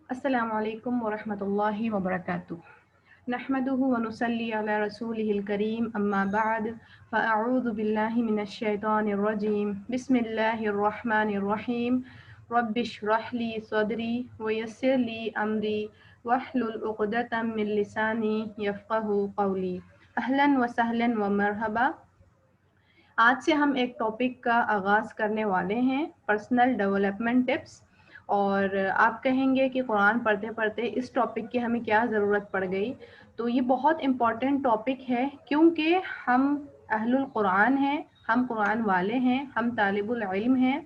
السلام علیکم ورحمۃ اللہ وبرکاتہ نحمده ونصلي على رسوله الكريم اما بعد فاعوذ باللہ من الشیطان الرجیم بسم اللہ الرحمن الرحیم رب اشرح لي صدری ويسر لي امری واحلل عقدۃ من لسانی یفقهوا قولی اہلا وسہلا ومرحبا۔ آج سے ہم ایک ٹاپک کا آغاز کرنے والے ہیں، پرسنل ڈیولپمنٹ ٹپس۔ اور آپ کہیں گے کہ قرآن پڑھتے پڑھتے اس ٹاپک کی ہمیں کیا ضرورت پڑ گئی؟ تو یہ بہت امپورٹنٹ ٹاپک ہے، کیونکہ ہم اہل القرآن ہیں، ہم قرآن والے ہیں، ہم طالب العلم ہیں۔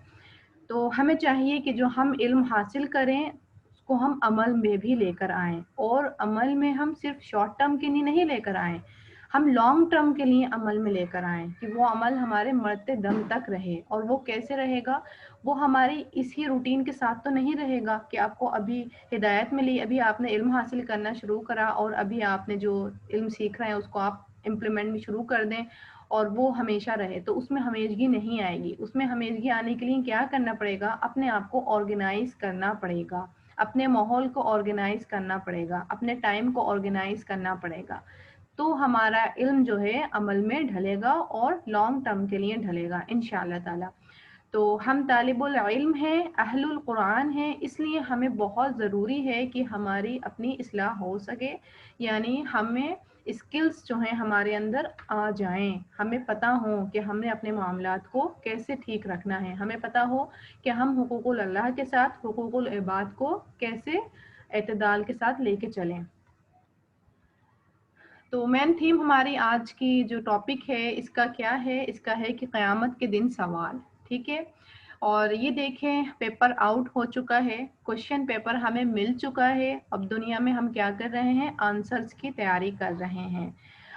تو ہمیں چاہیے کہ جو ہم علم حاصل کریں اس کو ہم عمل میں بھی لے کر آئیں، اور عمل میں ہم صرف شارٹ ٹرم کے لیے نہیں لے کر آئیں، ہم لانگ ٹرم کے لیے عمل میں لے کر آئیں کہ وہ عمل ہمارے مرتے دم تک رہے۔ اور وہ کیسے رہے گا؟ وہ ہماری اسی روٹین کے ساتھ تو نہیں رہے گا کہ آپ کو ابھی ہدایت ملی، ابھی آپ نے علم حاصل کرنا شروع کرا اور ابھی آپ نے جو علم سیکھ رہے ہیں اس کو آپ امپلیمنٹ بھی شروع کر دیں اور وہ ہمیشہ رہے، تو اس میں ہمیشگی نہیں آئے گی۔ اس میں ہمیشگی آنے کے لیے کیا کرنا پڑے گا؟ اپنے آپ کو آرگنائز کرنا پڑے گا، اپنے ماحول کو آرگنائز کرنا پڑے گا، اپنے ٹائم کو آرگنائز کرنا پڑے گا، تو ہمارا علم جو ہے عمل میں ڈھلے گا اور لانگ ٹرم کے لیے ڈھلے گا انشاءاللہ تعالی۔ تو ہم طالب العلم ہیں، اہل القرآن ہیں، اس لیے ہمیں بہت ضروری ہے کہ ہماری اپنی اصلاح ہو سکے، یعنی ہمیں اسکلز جو ہیں ہمارے اندر آ جائیں، ہمیں پتہ ہو کہ ہم نے اپنے معاملات کو کیسے ٹھیک رکھنا ہے، ہمیں پتہ ہو کہ ہم حقوق اللہ کے ساتھ حقوق العباد کو کیسے اعتدال کے ساتھ لے کے چلیں۔ تو مین تھیم ہماری آج کی جو ٹاپک ہے اس کا کیا ہے؟ اس کا ہے کہ قیامت کے دن سوال، ٹھیک ہے؟ اور یہ دیکھیں پیپر آؤٹ ہو چکا ہے، کوشچن پیپر ہمیں مل چکا ہے، اب دنیا میں ہم کیا کر رہے ہیں؟ آنسرز کی تیاری کر رہے ہیں۔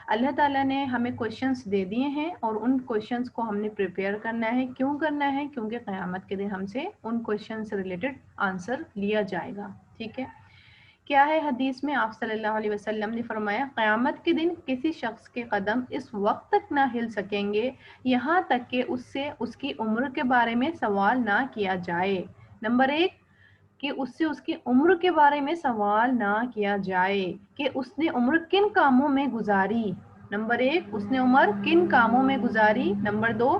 اللہ تعالیٰ نے ہمیں کوشچنس دے دیے ہیں اور ان کوشچنس کو ہم نے پریپیئر کرنا ہے۔ کیوں کرنا ہے؟ کیونکہ قیامت کے دن ہم سے ان کوشچن سے ریلیٹڈ آنسر لیا جائے گا، ٹھیک ہے؟ کیا ہے حدیث میں آپ صلی اللہ علیہ وسلم نے فرمایا، قیامت کے دن کسی شخص کے قدم اس وقت تک نہ ہل سکیں گے یہاں تک کہ اس سے اس کی عمر کے بارے میں سوال نہ کیا جائے۔ نمبر 1 کہ اس سے اس کی عمر کے بارے میں سوال نہ کیا جائے کہ اس نے عمر کن کاموں میں گزاری۔ نمبر 1 اس نے عمر کن کاموں میں گزاری۔ نمبر 2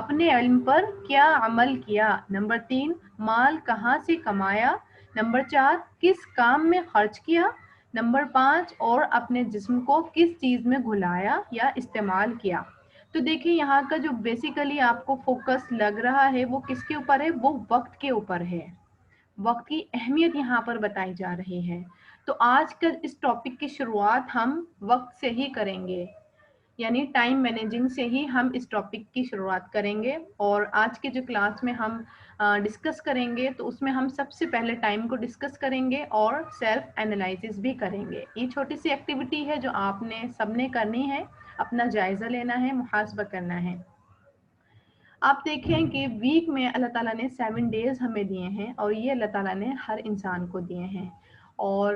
اپنے علم پر کیا عمل کیا۔ نمبر 3 مال کہاں سے کمایا۔ نمبر 4 کس کام میں خرچ کیا۔ نمبر 5 اور اپنے جسم کو کس چیز میں گھلایا یا استعمال کیا۔ تو دیکھیں یہاں کا جو بیسیکلی آپ کو فوکس لگ رہا ہے وہ کس کے اوپر ہے؟ وہ وقت کے اوپر ہے، وقت کی اہمیت یہاں پر بتائی جا رہی ہے۔ تو آج کا اس ٹاپک کی شروعات ہم وقت سے ہی کریں گے، یعنی ٹائم مینیجنگ سے ہی ہم اس ٹاپک کی شروعات کریں گے۔ اور آج کے جو کلاس میں ہم ڈسکس کریں گے تو اس میں ہم سب سے پہلے ٹائم کو ڈسکس کریں گے اور سیلف اینالائسس بھی کریں گے۔ یہ چھوٹی سی ایکٹیویٹی ہے جو آپ نے سب نے کرنی ہے، اپنا جائزہ لینا ہے، محاسبہ کرنا ہے۔ آپ دیکھیں کہ ویک میں اللہ تعالیٰ نے 7 ڈیز ہمیں دیے ہیں اور یہ اللہ تعالیٰ نے ہر انسان کو دیے ہیں، اور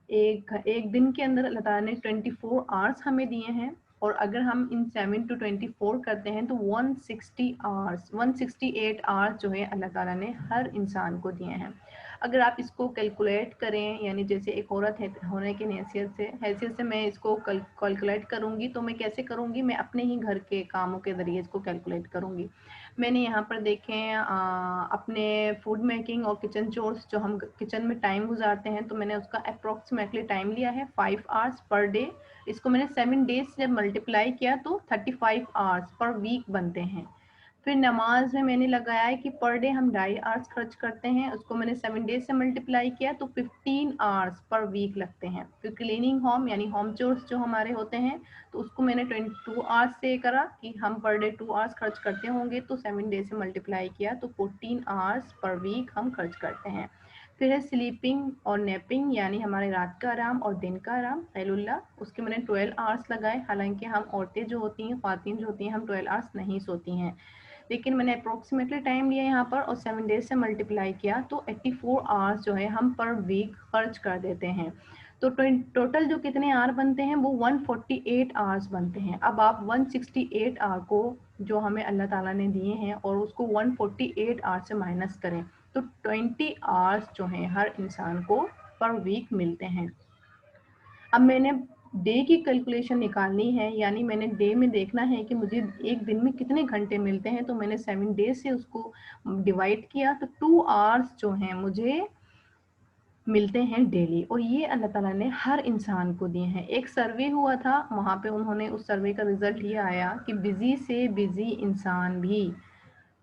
ایک دن کے اندر اللہ تعالیٰ نے 24 آورس ہمیں دیے ہیں، اور اگر ہم ان 7 to 24 کرتے ہیں تو 160 آورس 168 آورس جو ہے اللہ تعالیٰ نے ہر انسان کو دیے ہیں۔ اگر آپ اس کو کیلکولیٹ کریں، یعنی جیسے ایک عورت ہونے کی حیثیت سے میں اس کو کیلکولیٹ کروں گی تو میں کیسے کروں گی؟ میں اپنے ہی گھر کے کاموں کے ذریعے اس کو کیلکولیٹ کروں گی۔ میں نے یہاں پر دیکھیں اپنے فوڈ میکنگ اور کچن چورس جو ہم کچن میں ٹائم گزارتے ہیں، تو میں نے اس کا اپروکسیمیٹلی ٹائم لیا ہے 5 آورس پر ڈے۔ اس کو میں نے 7 ڈیز سے ملٹیپلائی کیا تو 35 آورس پر ویک بنتے ہیں۔ پھر نماز میں نے لگایا ہے کہ پر ڈے ہم 2.5 آورس خرچ کرتے ہیں، اس کو میں نے 7 ڈیز سے ملٹیپلائی کیا تو 15 آورس پر ویک لگتے ہیں۔ پھر کلیننگ ہوم یعنی ہوم چورس جو ہمارے ہوتے ہیں تو اس کو میں نے 22 آورس سے کرا کہ ہم پر ڈے 2 آورس خرچ کرتے ہوں گے، تو 7 ڈیز سے ملٹیپلائی کیا تو 14 آورس پر ویک ہم خرچ کرتے ہیں۔ پھر ہے سلیپنگ اور نیپنگ یعنی ہمارے رات کا آرام اور دن کا آرام، خیل اللہ، اس کے میں نے 12 آورس لگائے۔ حالانکہ ہم عورتیں جو ہوتی ہیں، خواتین جو ہوتی ہیں، ہم 12 آورس نہیں سوتی ہیں، لیکن میں نے اپروکسیمیٹلی ٹائم لیا یہاں پر اور 7 ڈیز سے ملٹیپلائی کیا تو 84 آورس جو ہے ہم پر ویک خرچ کر دیتے ہیں۔ تو ٹوٹل جو کتنے آور بنتے ہیں وہ 148 آورس بنتے ہیں۔ اب آپ 168 آور کو جو ہمیں اللہ تعالیٰ نے دیے ہیں اور اس کو 148 آور سے مائنس کریں تو 20 آورس جو ہیں ہر انسان کو پر ویک ملتے ہیں۔ اب میں نے ڈے کی کیلکولیشن نکالنی ہے، یعنی میں نے ڈے میں دیکھنا ہے کہ مجھے ایک دن میں کتنے گھنٹے ملتے ہیں، تو میں نے 7 ڈیز سے اس کو ڈیوائڈ کیا، تو 2 آورس جو ہیں مجھے ملتے ہیں ڈیلی، اور یہ اللہ تعالیٰ نے ہر انسان کو دیے ہیں۔ ایک سروے ہوا تھا، وہاں پہ انہوں نے اس سروے کا رزلٹ یہ آیا کہ بزی سے بزی انسان بھی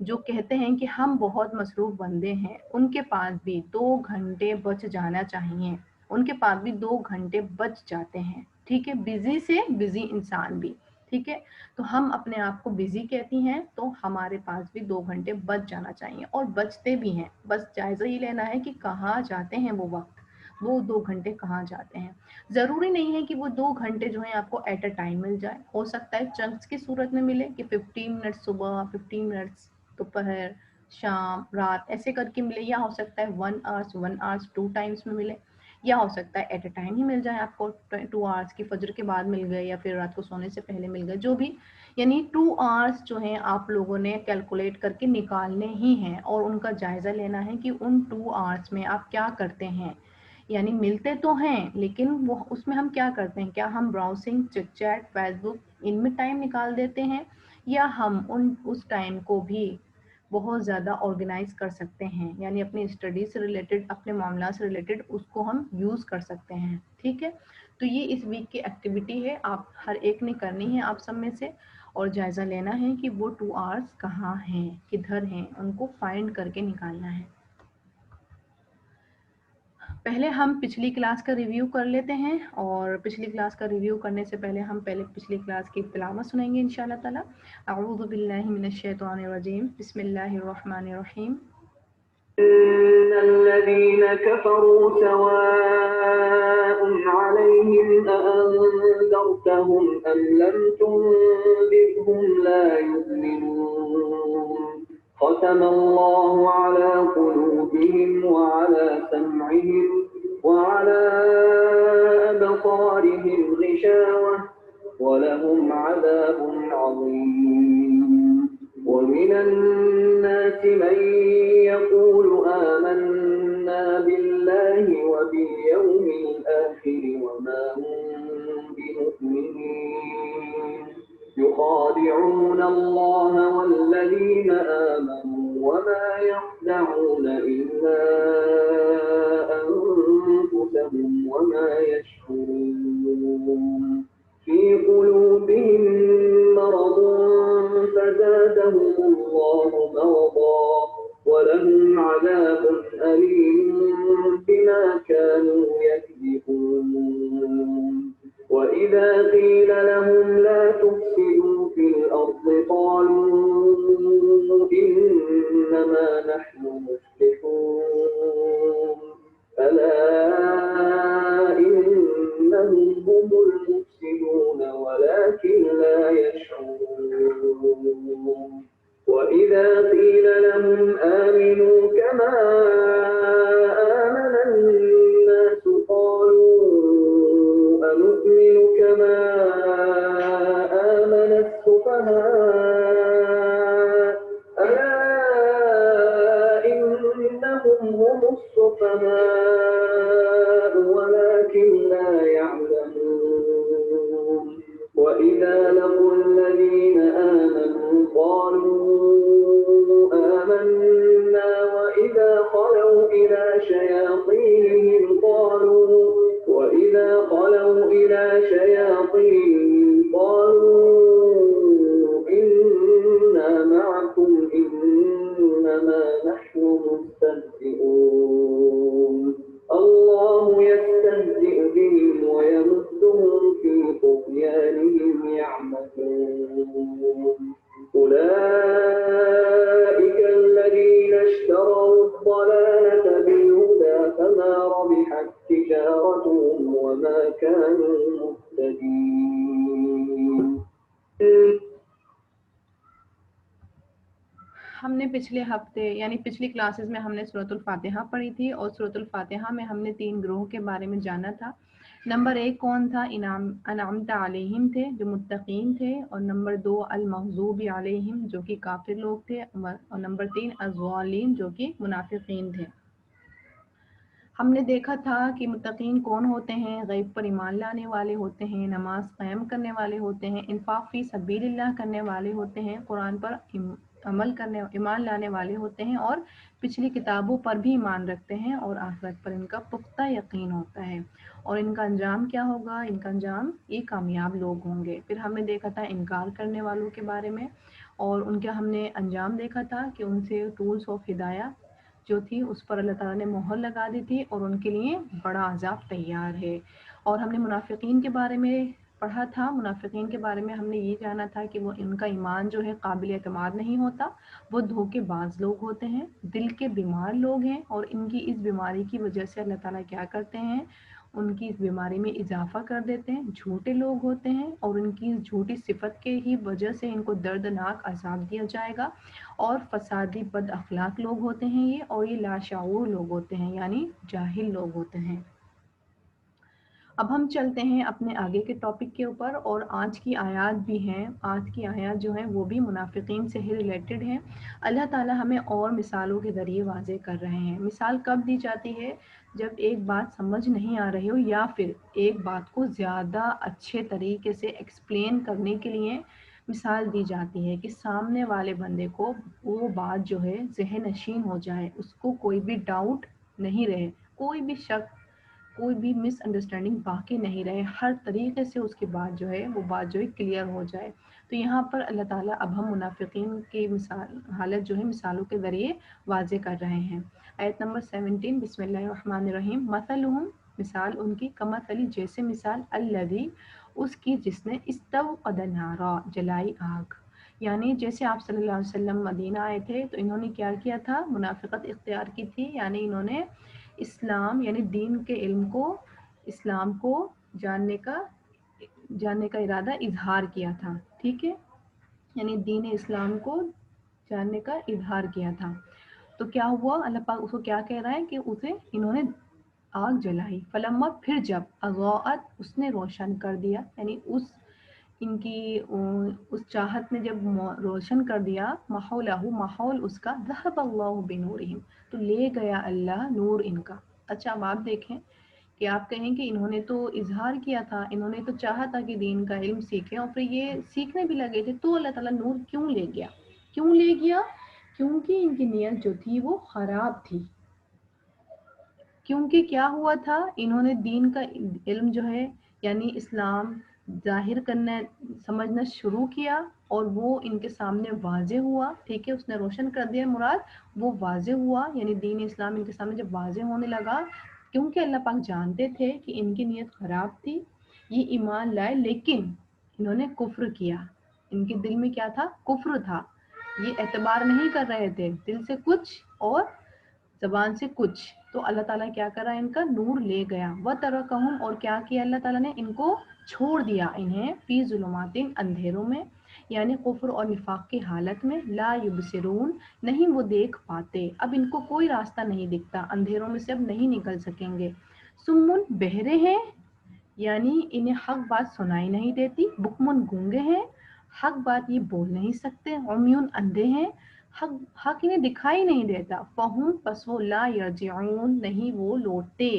جو کہتے ہیں کہ ہم بہت مصروف بندے ہیں، ان کے پاس بھی 2 گھنٹے بچ جانا چاہیے، ان کے پاس بھی 2 گھنٹے بچ جاتے ہیں، ٹھیک ہے، بزی سے بزی انسان بھی، ٹھیک ہے۔ تو ہم اپنے آپ کو بزی کہتی ہیں، تو ہمارے پاس بھی 2 گھنٹے بچ جانا چاہیے، اور بچتے بھی ہیں، بس جائزہ یہ لینا ہے کہ کہاں جاتے ہیں وہ وقت، وہ 2 گھنٹے کہاں جاتے ہیں۔ ضروری نہیں ہے کہ وہ 2 گھنٹے جو ہیں آپ کو ایٹ اے ٹائم مل جائے، ہو سکتا ہے چنکس کی صورت میں ملے کہ 15 منٹ صبح، 15 منٹ دوپہر، شام، رات، ایسے کر کے ملے، یا ہو سکتا ہے 1 آورس 2 ٹائمز میں ملے، یا ہو سکتا ہے ایٹ اے ٹائم ہی مل جائے آپ کو 2 آورس کی، فجر کے بعد مل گئے یا پھر رات کو سونے سے پہلے مل گئے، جو بھی، یعنی 2 آورس جو ہیں آپ لوگوں نے کیلکولیٹ کر کے نکالنے ہی ہیں، اور ان کا جائزہ لینا ہے کہ ان 2 آورس میں آپ کیا کرتے ہیں، یعنی ملتے تو ہیں لیکن وہ اس میں ہم کیا کرتے ہیں، کیا ہم براؤزنگ، چٹ چیٹ، فیس بک، ان میں ٹائم نکال دیتے ہیں، یا ہم اس ٹائم کو بھی بہت زیادہ آرگنائز کر سکتے ہیں، یعنی اپنی اسٹڈی سے ریلیٹڈ، اپنے معاملات سے ریلیٹڈ اس کو ہم یوز کر سکتے ہیں، ٹھیک ہے۔ تو یہ اس ویک کی ایکٹیویٹی ہے، آپ ہر ایک نے کرنی ہے آپ سب میں سے، اور جائزہ لینا ہے کہ وہ 2 آورس کہاں ہیں، کدھر ہیں، ان کو فائنڈ کر کے نکالنا ہے۔ پہلے ہم پچھلی کلاس کا ریویو کر لیتے ہیں، اور پچھلی کلاس کا ریویو کرنے سے پہلے ہم پچھلی کلاس کی تلاوت سنیں گے انشاءاللہ تعالی۔ اعوذ باللہ من الشیطان الرجیم، بسم اللہ الرحمن الرحیم۔ إن الذين كفروا سواء عليهم أأنذرتهم أم لم تنذرهم لا يؤمنون ختم الله على قلوبهم وعلى سمعهم وعلى أبصارهم غشاوة ولهم عذاب عظيم ومن الناس من يقول آمنا بالله وباليوم الآخر وما هم بمؤمنين يخادعون الله والذين آمنوا وما يخدعون إلا أنفسهم وما يشعرون في قلوبهم مرض فزادهم الله مرضا ولهم عذاب أليم بما كانوا يكذبون وإذا قيل لهم لا تفسدوا في الأرض قالوا إنما نحن مصلحون ألا إنهم هم المفسدون ولكن لا يشعرون وإذا قيل لهم آمنوا كما آمن الناس قالوا أنؤمن كما آمن السفهاء ألا إنهم هم السفهاء ولكن لا يعلمون وإذا لقوا الذين آمنوا قالوا آمنا وإذا خلوا إلى شياطينهم قالوا إنا معكم إنما نحن مستهزئون الله يستهزئ بهم ويمدهم في طغيانهم يعمهون أولئك الذين اشتروا الضلالة بالهدى فما ربحت تجارتهم وما كانوا مهتدين۔ ہم نے پچھلے ہفتے یعنی پچھلی کلاسز میں ہم نے سورۃ الفاتحہ پڑھی تھی، اور سورۃ الفاتحہ میں ہم نے 3 گروہ کے بارے میں جانا تھا۔ نمبر 1 کون تھا؟ انعمت علیہم تھے، جو متقین تھے، اور نمبر 2 المغضوب علیہم جو کہ کافر لوگ تھے، اور نمبر 3 الضالین جو کہ منافقین تھے۔ ہم نے دیکھا تھا کہ متقین کون ہوتے ہیں؟ غیب پر ایمان لانے والے ہوتے ہیں، نماز قائم کرنے والے ہوتے ہیں، انفاق فی سبیل اللہ کرنے والے ہوتے ہیں، قرآن پر ایمان لانے والے ہوتے ہیں، اور پچھلی کتابوں پر بھی ایمان رکھتے ہیں، اور آخرت پر ان کا پختہ یقین ہوتا ہے۔ اور ان کا انجام کیا ہوگا؟ ان کا انجام یہ کامیاب لوگ ہوں گے۔ پھر ہم نے دیکھا تھا انکار کرنے والوں کے بارے میں، اور ان کا ہم نے انجام دیکھا تھا کہ ان سے ٹولز آف ہدایہ جو تھی اس پر اللہ تعالیٰ نے مہر لگا دی تھی، اور ان کے لیے بڑا عذاب تیار ہے۔ اور ہم نے منافقین کے بارے میں پڑھا تھا۔ منافقین کے بارے میں ہم نے یہ جانا تھا کہ وہ ان کا ایمان جو ہے قابل اعتماد نہیں ہوتا، وہ دھوکے باز لوگ ہوتے ہیں، دل کے بیمار لوگ ہیں، اور ان کی اس بیماری کی وجہ سے اللہ تعالیٰ کیا کرتے ہیں؟ ان کی اس بیماری میں اضافہ کر دیتے ہیں، جھوٹے لوگ ہوتے ہیں، اور ان کی جھوٹی صفت کے ہی وجہ سے ان کو دردناک عذاب دیا جائے گا۔ اور فسادی بد اخلاق لوگ ہوتے ہیں یہ، اور یہ لاشعور لوگ ہوتے ہیں، یعنی جاہل لوگ ہوتے ہیں۔ اب ہم چلتے ہیں اپنے آگے کے ٹاپک کے اوپر، اور آج کی آیات بھی ہیں۔ آج کی آیات جو ہیں وہ بھی منافقین سے ہی ریلیٹڈ ہیں۔ اللہ تعالیٰ ہمیں اور مثالوں کے ذریعے واضح کر رہے ہیں۔ مثال کب دی جاتی ہے؟ جب ایک بات سمجھ نہیں آ رہی ہو، یا پھر ایک بات کو زیادہ اچھے طریقے سے ایکسپلین کرنے کے لیے مثال دی جاتی ہے، کہ سامنے والے بندے کو وہ بات جو ہے ذہن نشین ہو جائے، اس کو کوئی بھی ڈاؤٹ نہیں رہے، کوئی بھی شک، کوئی بھی مس انڈرسٹینڈنگ باقی نہیں رہے، ہر طریقے سے اس کی بات جو ہے وہ بات جو ہے کلیئر ہو جائے۔ تو یہاں پر اللہ تعالیٰ اب ہم منافقین کی حالت جو ہے مثالوں کے ذریعے واضح کر رہے ہیں۔ آیت نمبر 17، بسم اللہ الرحمن الرحیم۔ مثلہم، مثال ان کی، کمثل، جیسے مثال، الذی، اس کی جس نے، استوقد نارا، جلائی آگ۔ یعنی جیسے آپ صلی اللہ علیہ وسلم مدینہ آئے تھے تو انہوں نے کیا کیا تھا؟ منافقت اختیار کی تھی، یعنی انہوں نے اسلام یعنی دین کے علم کو، اسلام کو جاننے کا ارادہ اظہار کیا تھا، ٹھیک ہے، یعنی دین اسلام کو جاننے کا اظہار کیا تھا۔ تو کیا ہوا؟ اللہ پاک اس کو کیا کہہ رہا ہے کہ اسے انہوں نے آگ جلائی، فلما، پھر جب، اضاءت، اس نے روشن کر دیا، یعنی ان کی اس چاہت نے جب روشن کر دیا، ماحولہ، ماحول اس کا، ذهب اللہ بنورہم، تو لے گیا اللہ نور ان کا۔ اچھا اب آپ دیکھیں کہ آپ کہیں کہ انہوں نے تو اظہار کیا تھا، انہوں نے تو چاہا تھا کہ دین کا علم سیکھیں، اور پھر یہ سیکھنے بھی لگے تھے، تو اللہ تعالیٰ نور کیوں لے گیا؟ کیوں لے گیا؟ کیونکہ ان کی نیت جو تھی وہ خراب تھی۔ کیونکہ کیا ہوا تھا؟ انہوں نے دین کا علم جو ہے یعنی اسلام ظاہر کرنا، سمجھنا شروع کیا، اور وہ ان کے سامنے واضح ہوا، ٹھیک ہے، اس نے روشن کر دیا، مراد وہ واضح ہوا، یعنی دین اسلام ان کے سامنے جب واضح ہونے لگا، کیونکہ اللہ پاک جانتے تھے کہ ان کی نیت خراب تھی، یہ ایمان لائے لیکن انہوں نے کفر کیا، ان کے دل میں کیا تھا؟ کفر تھا، یہ اعتبار نہیں کر رہے تھے، دل سے کچھ اور زبان سے کچھ، تو اللہ تعالیٰ کیا کرا؟ ان کا نور لے گیا، وَتَرَكَهُمْ، اور کیا کیا اللہ تعالیٰ نے؟ ان کو چھوڑ دیا، انہیں، فی ظلمات، اندھیروں میں، یعنی کفر اور نفاق کی حالت میں، لا یبصرون، نہیں وہ دیکھ پاتے، اب ان کو کوئی راستہ نہیں دکھتا، اندھیروں میں سے اب نہیں نکل سکیں گے، سمن، بہرے ہیں، یعنی انہیں حق بات سنائی نہیں دیتی، بکمن، گونگے ہیں، حق بات یہ بول نہیں سکتے، عمیون، اندھے ہیں، حق انہیں دکھائی نہیں دیتا، فہم، پس وہ، لا یرجعون، نہیں وہ لوٹتے۔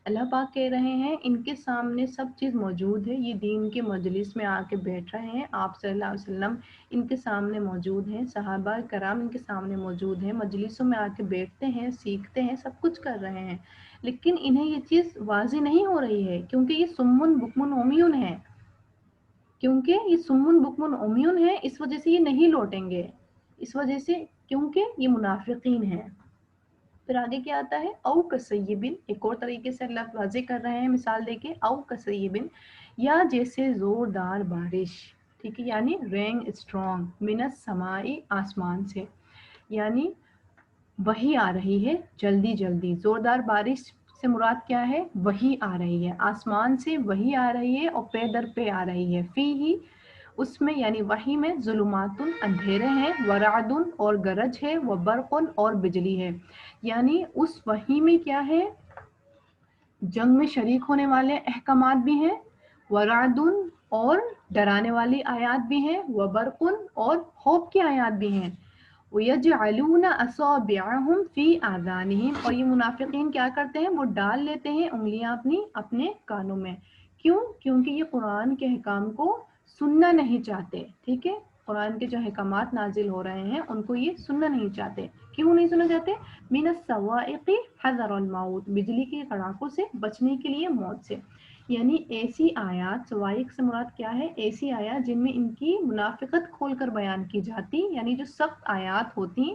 اللہ پاک کہہ رہے ہیں ان کے سامنے سب چیز موجود ہے، یہ دین کے مجلس میں آ کے بیٹھ رہے ہیں، آپ صلی اللہ علیہ وسلم ان کے سامنے موجود ہیں، صحابہ کرام ان کے سامنے موجود ہیں، مجلسوں میں آ کے بیٹھتے ہیں، سیکھتے ہیں، سب کچھ کر رہے ہیں، لیکن انہیں یہ چیز واضح نہیں ہو رہی ہے، کیونکہ یہ سمن بکمن عمیون ہے، کیونکہ یہ سمن بکمن عمیون ہے، اس وجہ سے یہ نہیں لوٹیں گے، اس وجہ سے، کیونکہ یہ منافقین ہیں۔ پھر آگے کیا آتا ہے؟ او کسیبن، ایک اور طریقے سے اللہ واضح کر رہے ہیں مثال دے کے، او کسیبن، یا جیسے زوردار بارش، ٹھیک ہے، یعنی رین اسٹرانگ، من السمائی، آسمان سے، یعنی وہی آ رہی ہے جلدی جلدی، زوردار بارش سے مراد کیا ہے؟ وہی آ رہی ہے، آسمان سے وہی آ رہی ہے، اور پے در پے آ رہی ہے، فی ہی، اس میں یعنی وحی میں ظلماتن اندھیرے ہیں، ورعدن اور گرج ہے، وبرقن اور بجلی ہے. یعنی اس وحی میں کیا ہے، جنگ میں شریک ہونے والے احکامات بھی ہیں، ورعدن اور ڈرانے والی آیات بھی ہیں، وبرقن اور خوف کی آیات بھی ہیں. وَيَجْعَلُونَ أَصَابِعَهُمْ فِي آذَانِهِمْ، اور یہ منافقین کیا کرتے ہیں، وہ ڈال لیتے ہیں انگلیاں اپنے کانوں میں. کیوں؟ کیونکہ یہ قرآن کے احکام کو سننا نہیں چاہتے. ٹھیک ہے، قرآن کے جو احکامات نازل ہو رہے ہیں ان کو یہ سننا نہیں چاہتے. کیوں نہیں سننا چاہتے؟ من الصواعق حذر الموت، بجلی کے کڑاکوں سے بچنے کے لیے موت سے. یعنی ایسی آیات، صواعق سے مراد کیا ہے، ایسی آیات جن میں ان کی منافقت کھول کر بیان کی جاتی، یعنی جو سخت آیات ہوتی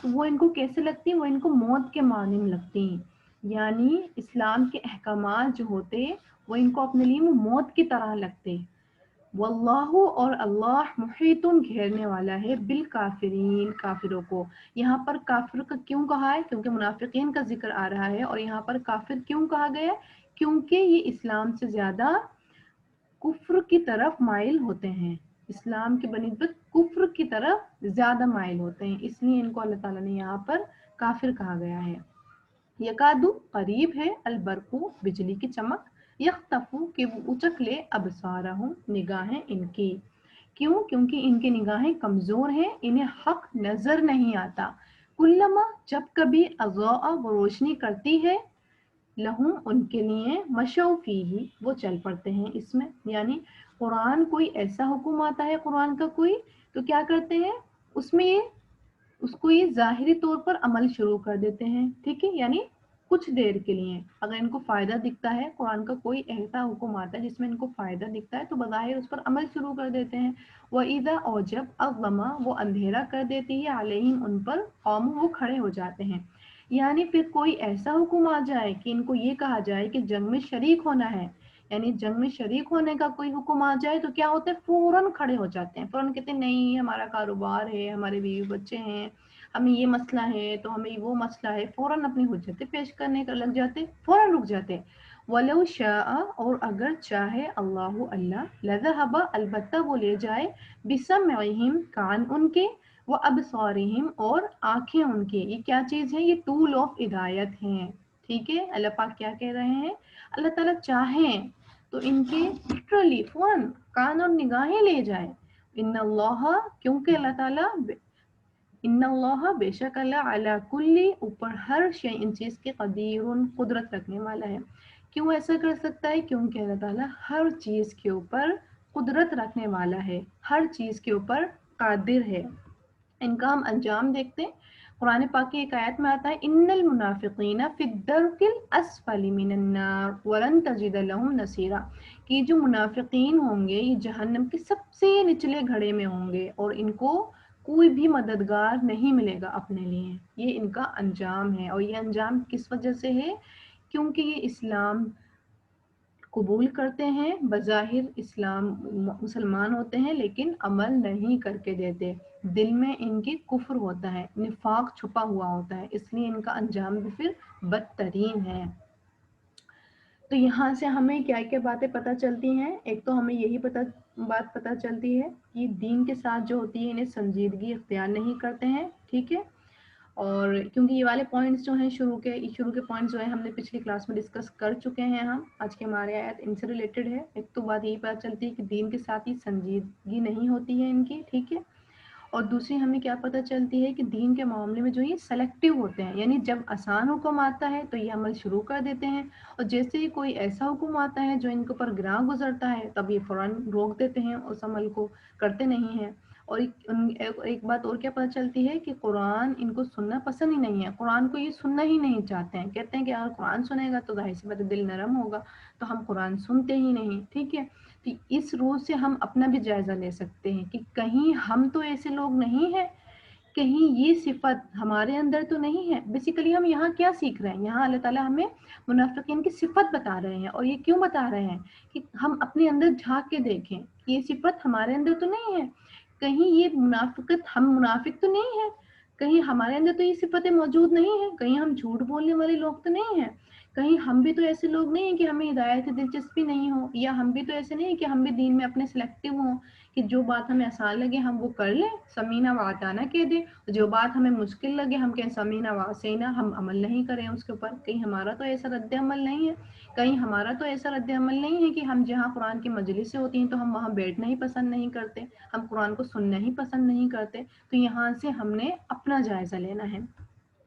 وہ ان کو کیسے لگتی، وہ ان کو موت کے مانند لگتی. یعنی اسلام کے احکامات جو ہوتے وہ ان کو اپنے لیے موت کی طرح لگتے. واللہ، اور اللہ، محیط گھیرنے والا ہے، بالکافرین، کافروں کو. یہاں پر کافر کا کیوں کہا ہے؟ کیونکہ منافقین کا ذکر آ رہا ہے. اور یہاں پر کافر کیوں کہا گیا؟ کیونکہ یہ اسلام سے زیادہ کفر کی طرف مائل ہوتے ہیں، اسلام کی بنسبت کفر کی طرف زیادہ مائل ہوتے ہیں، اس لیے ان کو اللہ تعالیٰ نے یہاں پر کافر کہا گیا ہے. یکادو، قریب ہے، البرقو، بجلی کی چمک، یختفو، کہ وہ اچک لے، ابصارہم، نگاہیں ان کی. کیوں؟ کیونکہ ان کی نگاہیں کمزور ہیں، انہیں حق نظر نہیں آتا. کلما، جب کبھی، اضاء، وہ روشنی کرتی ہے، لہم، ان کے لیے، مشوا فیہ، وہ چل پڑتے ہیں اس میں. یعنی قرآن کوئی ایسا حکم آتا ہے قرآن کا کوئی، تو کیا کرتے ہیں اس میں اس کو یہ ظاہری طور پر عمل شروع کر دیتے ہیں. ٹھیک ہے، یعنی کچھ دیر کے لیے اگر ان کو فائدہ دکھتا ہے، قرآن کا کوئی ایسا حکم آتا ہے جس میں ان کو فائدہ دکھتا ہے تو بظاہر اس پر عمل شروع کر دیتے ہیں. وَإِذَا، اور جب، اظلما، وہ اندھیرا کر دیتی ہے، علیہم، ان پر، قوم، وہ کھڑے ہو جاتے ہیں. یعنی پھر کوئی ایسا حکم آ جائے کہ ان کو یہ کہا جائے کہ جنگ میں شریک ہونا ہے، یعنی جنگ میں شریک ہونے کا کوئی حکم آ جائے تو کیا ہوتا ہے، فوراً کھڑے ہو جاتے ہیں، فوراً کہتے ہیں نہیں ہمارا کاروبار ہے، ہمارے بیوی بچے ہیں، ہمیں یہ مسئلہ ہے تو ہمیں وہ مسئلہ ہے، فوراً اپنی حجتیں پیش کرنے کا لگ جاتے، فوراً رک جاتے. وَلَوْ شَاءَ، اور اگر چاہے اللہ، اللہ، لَذَهَبَ، البتہ وہ لے جائے، بِسَمْعِهِمْ، کان ان کے، وَأَبْصَارِهِمْ، اور آنکھیں ان کی. یہ کیا چیز ہے؟ یہ ٹول آف ہدایت ہیں. ٹھیک ہے، اللہ پاک کیا کہہ رہے ہیں، اللہ تعالیٰ چاہیں تو ان کے لٹرلی فوراً کان اور نگاہیں لے جائے. ان اللہ، کیونکہ اللہ تعالیٰ، ان اللہ، بے شک اللہ، علی کل، اوپر ہر شے، ان چیز کے، قدیر، قدرت رکھنے والا ہے. کیوں ایسا کر سکتا ہے؟ کیونکہ اللہ تعالیٰ ہر چیز کے اوپر قدرت رکھنے والا ہے، ہر چیز کے اوپر قادر ہے. ان کا ہم انجام دیکھتے ہیں. قرآن پاک کی ایک آیت میں آتا ہے، ان المنافقین فی الدرک الاسفل من النار ولن تجد لهم نصیرا، کہ جو منافقین ہوں گے یہ جہنم کے سب سے نچلے گھڑے میں ہوں گے اور ان کو کوئی بھی مددگار نہیں ملے گا اپنے لیے. یہ ان کا انجام ہے. اور یہ انجام کس وجہ سے ہے؟ کیونکہ یہ اسلام قبول کرتے ہیں، بظاہر اسلام مسلمان ہوتے ہیں لیکن عمل نہیں کر کے دیتے، دل میں ان کی کفر ہوتا ہے، نفاق چھپا ہوا ہوتا ہے، اس لیے ان کا انجام بھی پھر بدترین ہے. تو یہاں سے ہمیں کیا کیا باتیں پتہ چلتی ہیں؟ ایک تو ہمیں یہی بات پتہ چلتی ہے کہ دین کے ساتھ جو ہوتی ہے انہیں سنجیدگی اختیار نہیں کرتے ہیں. ٹھیک ہے، اور کیونکہ یہ والے پوائنٹس جو ہیں شروع کے پوائنٹس جو ہیں ہم نے پچھلی کلاس میں ڈسکس کر چکے ہیں. ہم آج کے ہمارے آیت ان سے ریلیٹڈ ہے. ایک تو بات یہی پتہ چلتی ہے کہ دین کے ساتھ ہی سنجیدگی نہیں ہوتی ہے ان کی. ٹھیک ہے، اور دوسری ہمیں کیا پتہ چلتی ہے کہ دین کے معاملے میں جو یہ سلیکٹیو ہوتے ہیں، یعنی جب آسان حکم آتا ہے تو یہ عمل شروع کر دیتے ہیں، اور جیسے ہی کوئی ایسا حکم آتا ہے جو ان کے اوپر گراں گزرتا ہے تب یہ فوراً روک دیتے ہیں، اس عمل کو کرتے نہیں ہیں. اور ایک بات اور کیا پتہ چلتی ہے کہ قرآن ان کو سننا پسند ہی نہیں ہے، قرآن کو یہ سننا ہی نہیں چاہتے ہیں. کہتے ہیں کہ اگر قرآن سنے گا تو ظاہر سی بات ہے دل نرم ہوگا، تو ہم قرآن سنتے ہی نہیں. ٹھیک ہے، تو اس روز سے ہم اپنا بھی جائزہ لے سکتے ہیں کہ کہیں ہم تو ایسے لوگ نہیں ہیں، کہیں یہ صفت ہمارے اندر تو نہیں ہے. بیسیکلی ہم یہاں کیا سیکھ رہے ہیں؟ یہاں اللہ تعالیٰ ہمیں منافقین کی صفت بتا رہے ہیں. اور یہ کیوں بتا رہے ہیں؟ کہ ہم اپنے اندر جھانک کے دیکھیں کہ یہ صفت ہمارے اندر تو نہیں ہے، کہیں یہ منافقت، ہم منافق تو نہیں ہے، کہیں ہمارے اندر تو یہ صفتیں موجود نہیں ہیں، کہیں ہم جھوٹ بولنے والے لوگ تو نہیں ہیں، کہیں ہم بھی تو ایسے لوگ نہیں ہیں کہ ہمیں ہدایت سے دلچسپی نہیں ہو، یا ہم بھی تو ایسے نہیں ہیں کہ ہم بھی دین میں اپنے سلیکٹو ہوں کہ جو بات ہمیں آسان لگے ہم وہ کر لیں، سمینا واتانا کہہ دیں، جو بات ہمیں مشکل لگے ہم کہیں سمینا واسینا، ہم عمل نہیں کریں اس کے اوپر. کہیں ہمارا تو ایسا رد عمل نہیں ہے، کہیں ہمارا تو ایسا رد عمل نہیں ہے کہ ہم جہاں قرآن کی مجلسیں ہوتی ہیں تو ہم وہاں بیٹھنا ہی پسند نہیں کرتے، ہم قرآن کو سننا ہی پسند نہیں کرتے. تو یہاں سے ہم نے اپنا جائزہ لینا ہے.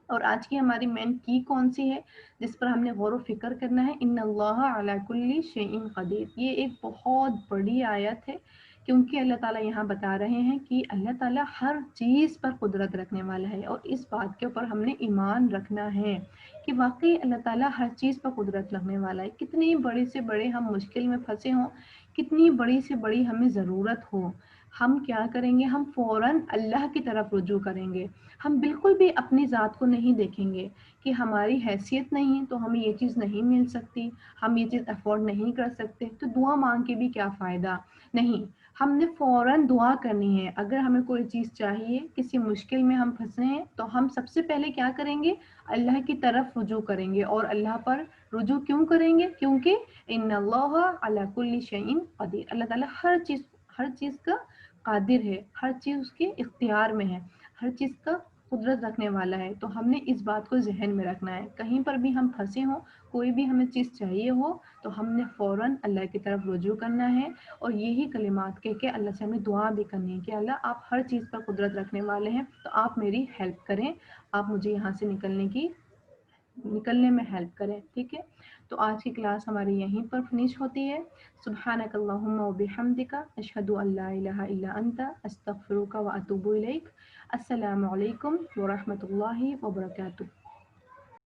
اور آج کی ہماری مین کی کون سی ہے جس پر ہم نے غور و فکر کرنا ہے؟ ان اللہ علی کل شیء قدیر. یہ ایک بہت بڑی آیت ہے، کیونکہ اللہ تعالیٰ یہاں بتا رہے ہیں کہ اللہ تعالیٰ ہر چیز پر قدرت رکھنے والا ہے، اور اس بات کے اوپر ہم نے ایمان رکھنا ہے کہ واقعی اللہ تعالیٰ ہر چیز پر قدرت رکھنے والا ہے. کتنی بڑی سے بڑے ہم مشکل میں پھنسے ہوں، کتنی بڑی سے بڑی ہمیں ضرورت ہو، ہم کیا کریں گے؟ ہم فوراً اللہ کی طرف رجوع کریں گے. ہم بالکل بھی اپنی ذات کو نہیں دیکھیں گے کہ ہماری حیثیت نہیں تو ہمیں یہ چیز نہیں مل سکتی، ہم یہ چیز افورڈ نہیں کر سکتے تو دعا مانگ کے بھی کیا فائدہ. نہیں، ہم نے فوراً دعا کرنی ہے. اگر ہمیں کوئی چیز چاہیے، کسی مشکل میں ہم پھنسے ہیں، تو ہم سب سے پہلے کیا کریں گے؟ اللہ کی طرف رجوع کریں گے. اور اللہ پر رجوع کیوں کریں گے؟ کیونکہ ان اللہ علی کل شیء قدیر. اللہ تعالیٰ ہر چیز کا قادر ہے، ہر چیز اس کے اختیار میں ہے، ہر چیز کا قدرت رکھنے والا ہے. تو ہم نے اس بات کو ذہن میں رکھنا ہے. کہیں پر بھی ہم پھنسے ہوں، کوئی بھی ہمیں چیز چاہیے ہو، تو ہم نے فوراً اللہ کی طرف رجوع کرنا ہے، اور یہی کلمات کہہ کے اللہ سے ہمیں دعا بھی کرنی ہے کہ اللہ آپ ہر چیز پر قدرت رکھنے والے ہیں، تو آپ میری ہیلپ کریں، آپ مجھے یہاں سے نکلنے میں ہیلپ کریں. ٹھیک ہے، تو آج کی کلاس ہماری یہیں پر فنش ہوتی ہے. سبحانک اللہم و بحمدک، اشہد ان لا الہ الا انت، استغفرک و اتوب الیک. السلام علیکم ورحمۃ اللہ وبرکاتہ.